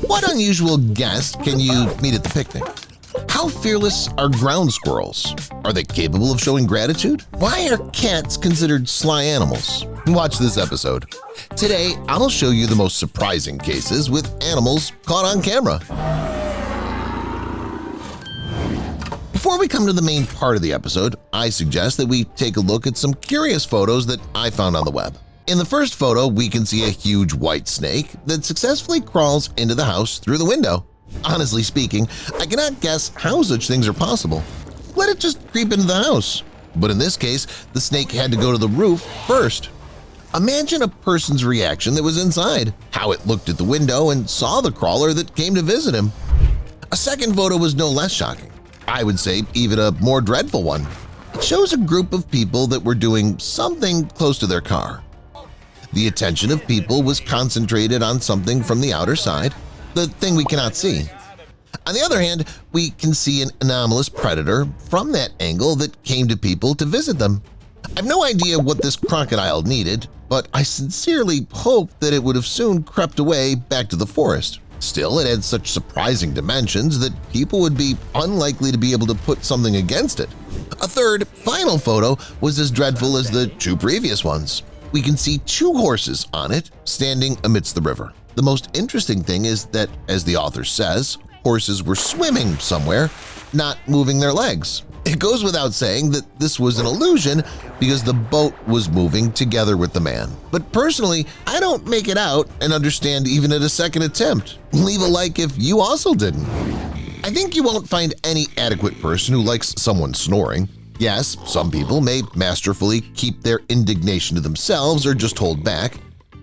What unusual guest can you meet at the picnic? How fearless are ground squirrels? Are they capable of showing gratitude? Why are cats considered sly animals? Watch this episode. Today, I'll show you the most surprising cases with animals caught on camera. Before we come to the main part of the episode, I suggest that we take a look at some curious photos that I found on the web. In the first photo, we can see a huge white snake that successfully crawls into the house through the window. Honestly speaking, I cannot guess how such things are possible. Let it just creep into the house. But in this case, the snake had to go to the roof first. Imagine a person's reaction that was inside, how it looked at the window and saw the crawler that came to visit him. A second photo was no less shocking. I would say even a more dreadful one. It shows a group of people that were doing something close to their car. The attention of people was concentrated on something from the outer side, the thing we cannot see. On the other hand, we can see an anomalous predator from that angle that came to people to visit them. I have no idea what this crocodile needed, but I sincerely hoped that it would have soon crept away back to the forest. Still, it had such surprising dimensions that people would be unlikely to be able to put something against it. A third, final photo was as dreadful as the two previous ones. We can see two horses on it standing amidst the river. The most interesting thing is that, as the author says, horses were swimming somewhere, not moving their legs. It goes without saying that this was an illusion because the boat was moving together with the man. But personally, I don't make it out and understand even at a second attempt. Leave a like if you also didn't. I think you won't find any adequate person who likes someone snoring. Yes, some people may masterfully keep their indignation to themselves or just hold back.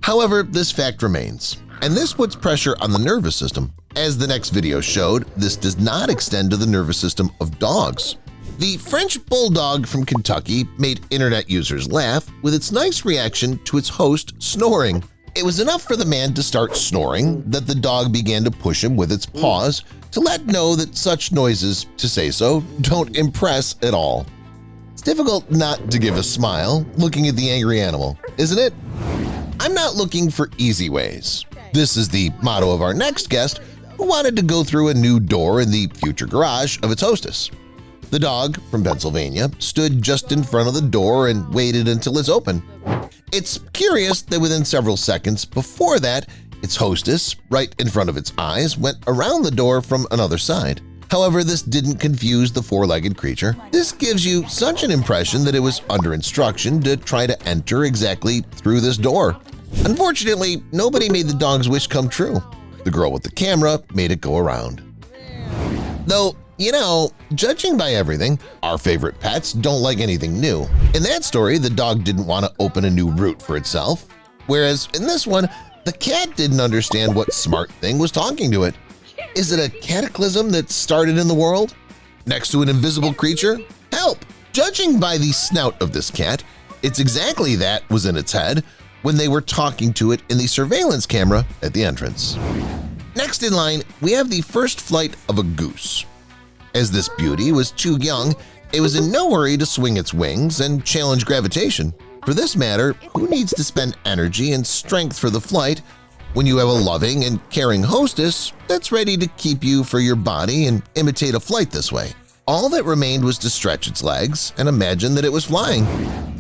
However, this fact remains, and this puts pressure on the nervous system. As the next video showed, this does not extend to the nervous system of dogs. The French bulldog from Kentucky made internet users laugh with its nice reaction to its host snoring. It was enough for the man to start snoring that the dog began to push him with its paws to let know that such noises, to say so, don't impress at all. It's difficult not to give a smile looking at the angry animal, isn't it? I'm not looking for easy ways. This is the motto of our next guest, who wanted to go through a new door in the future garage of its hostess. The dog from Pennsylvania stood just in front of the door and waited until it's open. It's curious that within several seconds before that, its hostess, right in front of its eyes, went around the door from another side. However, this didn't confuse the four-legged creature. This gives you such an impression that it was under instruction to try to enter exactly through this door. Unfortunately, nobody made the dog's wish come true. The girl with the camera made it go around. Though, you know, judging by everything, our favorite pets don't like anything new. In that story, the dog didn't want to open a new route for itself, whereas in this one, the cat didn't understand what smart thing was talking to it. Is it a cataclysm that started in the world? Next to an invisible creature? Help! Judging by the snout of this cat, it's exactly that was in its head when they were talking to it in the surveillance camera at the entrance. Next in line, we have the first flight of a goose. As this beauty was too young, it was in no hurry to swing its wings and challenge gravitation. For this matter, who needs to spend energy and strength for the flight when you have a loving and caring hostess that's ready to keep you for your body and imitate a flight this way? All that remained was to stretch its legs and imagine that it was flying.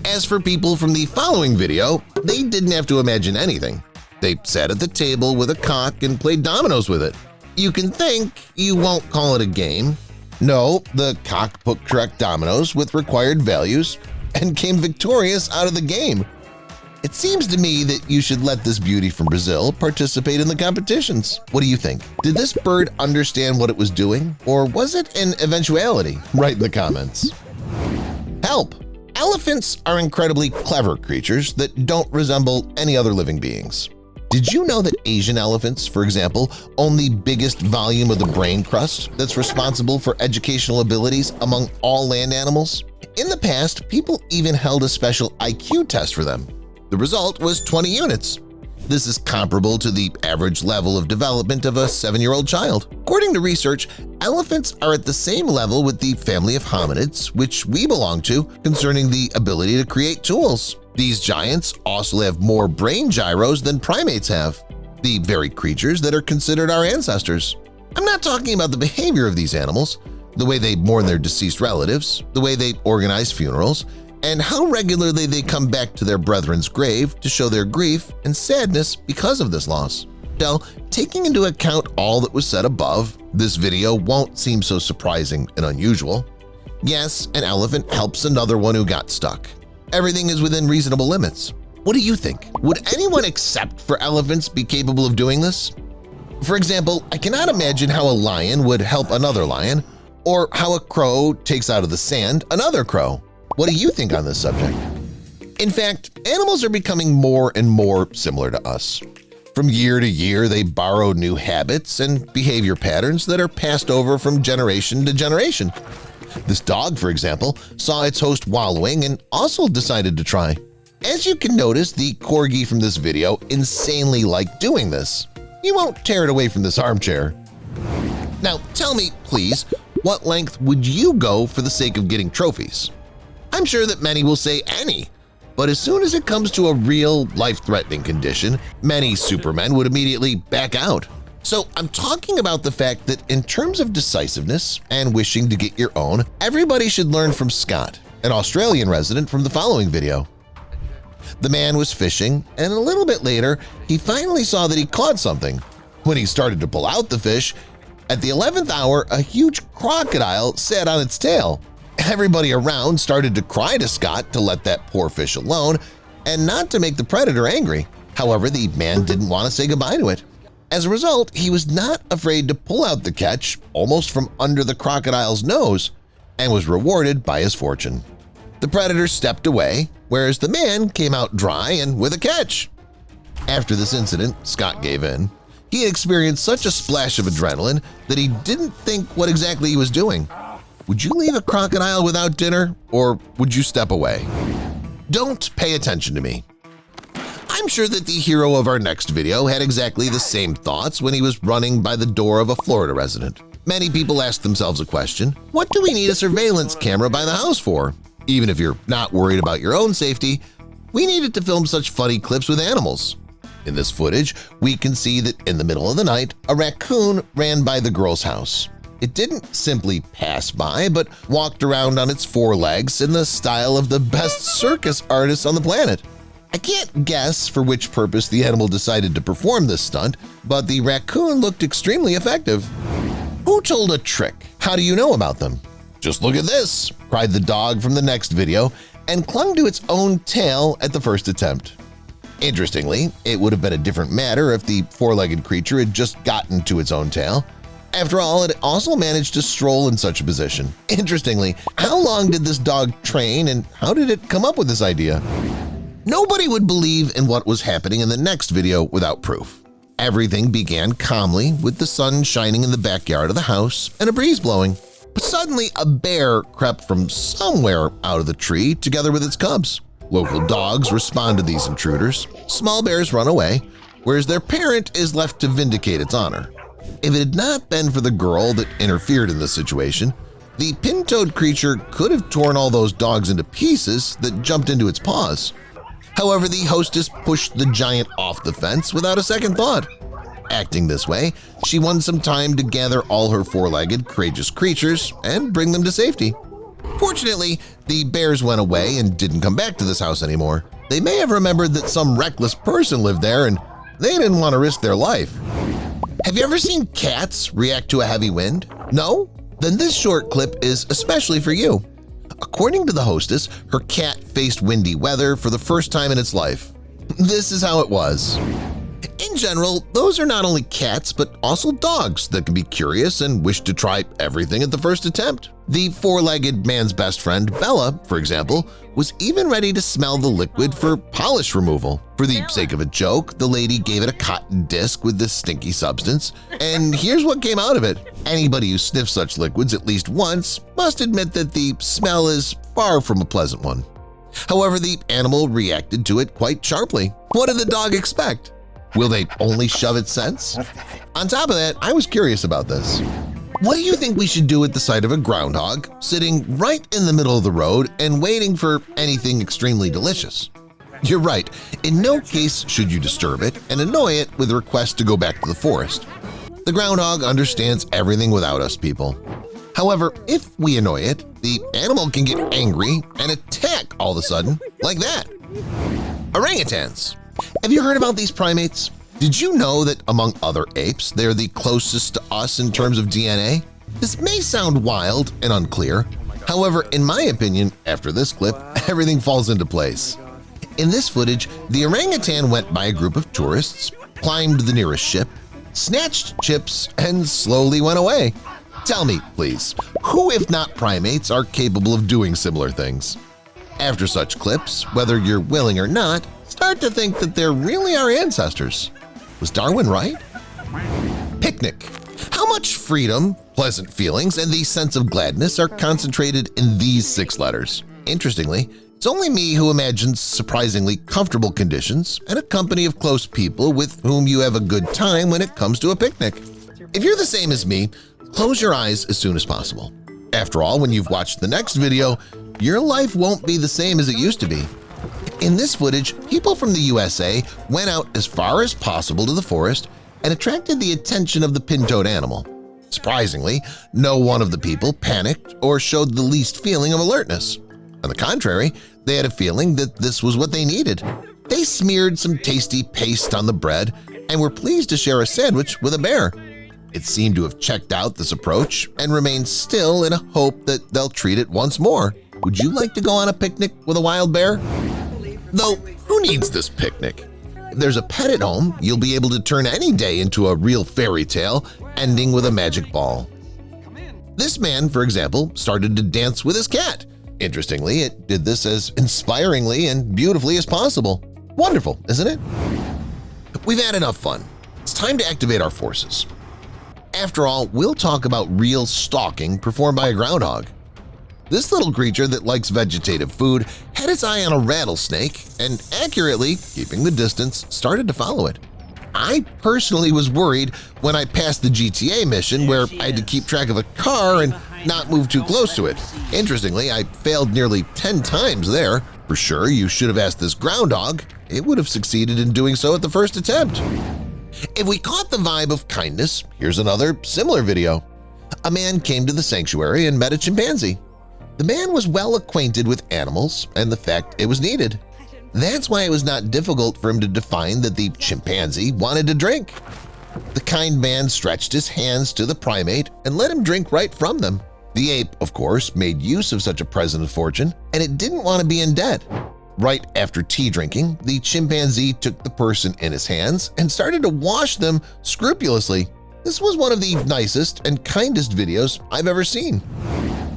As for people from the following video, they didn't have to imagine anything. They sat at the table with a cock and played dominoes with it. You can think you won't call it a game. No, the cock put correct dominoes with required values and came victorious out of the game. It seems to me that you should let this beauty from Brazil participate in the competitions. What do you think? Did this bird understand what it was doing, or was it an eventuality? Write in the comments. Help! Elephants are incredibly clever creatures that don't resemble any other living beings. Did you know that Asian elephants, for example, own the biggest volume of the brain crust that's responsible for educational abilities among all land animals? In the past, people even held a special IQ test for them. The result was 20 units. This is comparable to the average level of development of a 7-year-old child. According to research, elephants are at the same level with the family of hominids, which we belong to, concerning the ability to create tools. These giants also have more brain gyros than primates have. the very creatures that are considered our ancestors. I'm not talking about the behavior of these animals, the way they mourn their deceased relatives, the way they organize funerals, and how regularly they come back to their brethren's grave to show their grief and sadness because of this loss. Now, taking into account all that was said above, this video won't seem so surprising and unusual. Yes, an elephant helps another one who got stuck. Everything is within reasonable limits. What do you think? Would anyone except for elephants be capable of doing this? For example, I cannot imagine how a lion would help another lion, or how a crow takes out of the sand another crow. What do you think on this subject? In fact, animals are becoming more and more similar to us. From year to year, they borrow new habits and behavior patterns that are passed over from generation to generation. This dog, for example, saw its host wallowing and also decided to try. As you can notice, the corgi from this video insanely like doing this. You won't tear it away from this armchair. Now, tell me, please, what length would you go for the sake of getting trophies? I'm sure that many will say any, but as soon as it comes to a real life-threatening condition, many supermen would immediately back out. So I'm talking about the fact that in terms of decisiveness and wishing to get your own, everybody should learn from Scott, an Australian resident from the following video. The man was fishing, and a little bit later, he finally saw that he caught something. When he started to pull out the fish, at the 11th hour, a huge crocodile sat on its tail. Everybody around started to cry to Scott to let that poor fish alone and not to make the predator angry. However, the man didn't want to say goodbye to it. As a result, he was not afraid to pull out the catch almost from under the crocodile's nose and was rewarded by his fortune. The predator stepped away, whereas the man came out dry and with a catch. After this incident, Scott gave in. He had experienced such a splash of adrenaline that he didn't think what exactly he was doing. Would you leave a crocodile without dinner, or would you step away? Don't pay attention to me. I'm sure that the hero of our next video had exactly the same thoughts when he was running by the door of a Florida resident. Many people ask themselves a question: what do we need a surveillance camera by the house for? Even if you're not worried about your own safety, we needed to film such funny clips with animals. In this footage, we can see that in the middle of the night, a raccoon ran by the girl's house. It didn't simply pass by, but walked around on its four legs in the style of the best circus artists on the planet. I can't guess for which purpose the animal decided to perform this stunt, but the raccoon looked extremely effective. Who told a trick? How do you know about them? Just look at this, cried the dog from the next video, and clung to its own tail at the first attempt. Interestingly, it would have been a different matter if the four-legged creature had just gotten to its own tail. After all, it also managed to stroll in such a position. Interestingly, how long did this dog train and how did it come up with this idea? Nobody would believe in what was happening in the next video without proof. Everything began calmly with the sun shining in the backyard of the house and a breeze blowing. But suddenly a bear crept from somewhere out of the tree together with its cubs. Local dogs respond to these intruders. Small bears run away, whereas their parent is left to vindicate its honor. If it had not been for the girl that interfered in this situation, the pin-toed creature could have torn all those dogs into pieces that jumped into its paws. However, the hostess pushed the giant off the fence without a second thought. Acting this way, she won some time to gather all her four-legged, courageous creatures and bring them to safety. Fortunately, the bears went away and didn't come back to this house anymore. They may have remembered that some reckless person lived there and they didn't want to risk their life. Have you ever seen cats react to a heavy wind? No? Then this short clip is especially for you. According to the hostess, her cat faced windy weather for the first time in its life. This is how it was. In general, those are not only cats but also dogs that can be curious and wish to try everything at the first attempt. The four-legged man's best friend, Bella, for example, was even ready to smell the liquid for polish removal. For the sake of a joke, the lady gave it a cotton disc with this stinky substance, and here's what came out of it. Anybody who sniffs such liquids at least once must admit that the smell is far from a pleasant one. However, the animal reacted to it quite sharply. What did the dog expect? Will they only shove its scents? On top of that, I was curious about this. What do you think we should do at the sight of a groundhog sitting right in the middle of the road and waiting for anything extremely delicious? You're right, in no case should you disturb it and annoy it with a request to go back to the forest. The groundhog understands everything without us people. However, if we annoy it, the animal can get angry and attack all of a sudden, like that. Orangutans. Have you heard about these primates? Did you know that among other apes, they're the closest to us in terms of DNA? This may sound wild and unclear. However, in my opinion, after this clip, everything falls into place. In this footage, the orangutan went by a group of tourists, climbed the nearest ship, snatched chips, and slowly went away. Tell me, please, who if not primates are capable of doing similar things? After such clips, whether you're willing or not, start to think that they're really our ancestors. Was Darwin right? Picnic. How much freedom, pleasant feelings, and the sense of gladness are concentrated in these 6 letters? Interestingly, it's only me who imagines surprisingly comfortable conditions and a company of close people with whom you have a good time when it comes to a picnic. If you're the same as me, close your eyes as soon as possible. After all, when you've watched the next video, your life won't be the same as it used to be. In this footage, people from the USA went out as far as possible to the forest and attracted the attention of the pin-toed animal. Surprisingly, no one of the people panicked or showed the least feeling of alertness. On the contrary, they had a feeling that this was what they needed. They smeared some tasty paste on the bread and were pleased to share a sandwich with a bear. It seemed to have checked out this approach and remained still in a hope that they'll treat it once more. Would you like to go on a picnic with a wild bear? Though, who needs this picnic? If there's a pet at home, you'll be able to turn any day into a real fairy tale, ending with a magic ball. This man, for example, started to dance with his cat. Interestingly, it did this as inspiringly and beautifully as possible. Wonderful, isn't it? We've had enough fun. It's time to activate our forces. After all, we'll talk about real stalking performed by a groundhog. This little creature that likes vegetative food had its eye on a rattlesnake and, accurately keeping the distance, started to follow it. I personally was worried when I passed the GTA mission where I had to keep track of a car and not move too close to it. Interestingly, I failed nearly 10 times there. For sure, you should have asked this groundhog. It would have succeeded in doing so at the first attempt. If we caught the vibe of kindness, here's another similar video. A man came to the sanctuary and met a chimpanzee. The man was well acquainted with animals and the fact it was needed. That's why it was not difficult for him to define that the chimpanzee wanted to drink. The kind man stretched his hands to the primate and let him drink right from them. The ape, of course, made use of such a present of fortune, and it didn't want to be in debt. Right after tea drinking, the chimpanzee took the person in his hands and started to wash them scrupulously. This was one of the nicest and kindest videos I've ever seen.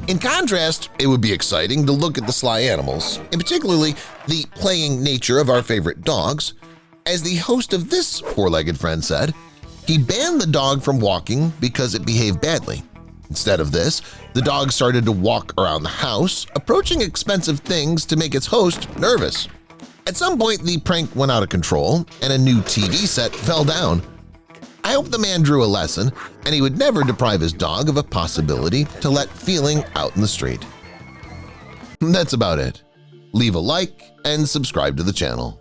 In contrast, it would be exciting to look at the sly animals, and particularly the playing nature of our favorite dogs. As the host of this four-legged friend said, he banned the dog from walking because it behaved badly. Instead of this, the dog started to walk around the house, approaching expensive things to make its host nervous. At some point, the prank went out of control and a new TV set fell down. I hope the man drew a lesson and he would never deprive his dog of a possibility to let feeling out in the street. That's about it. Leave a like and subscribe to the channel.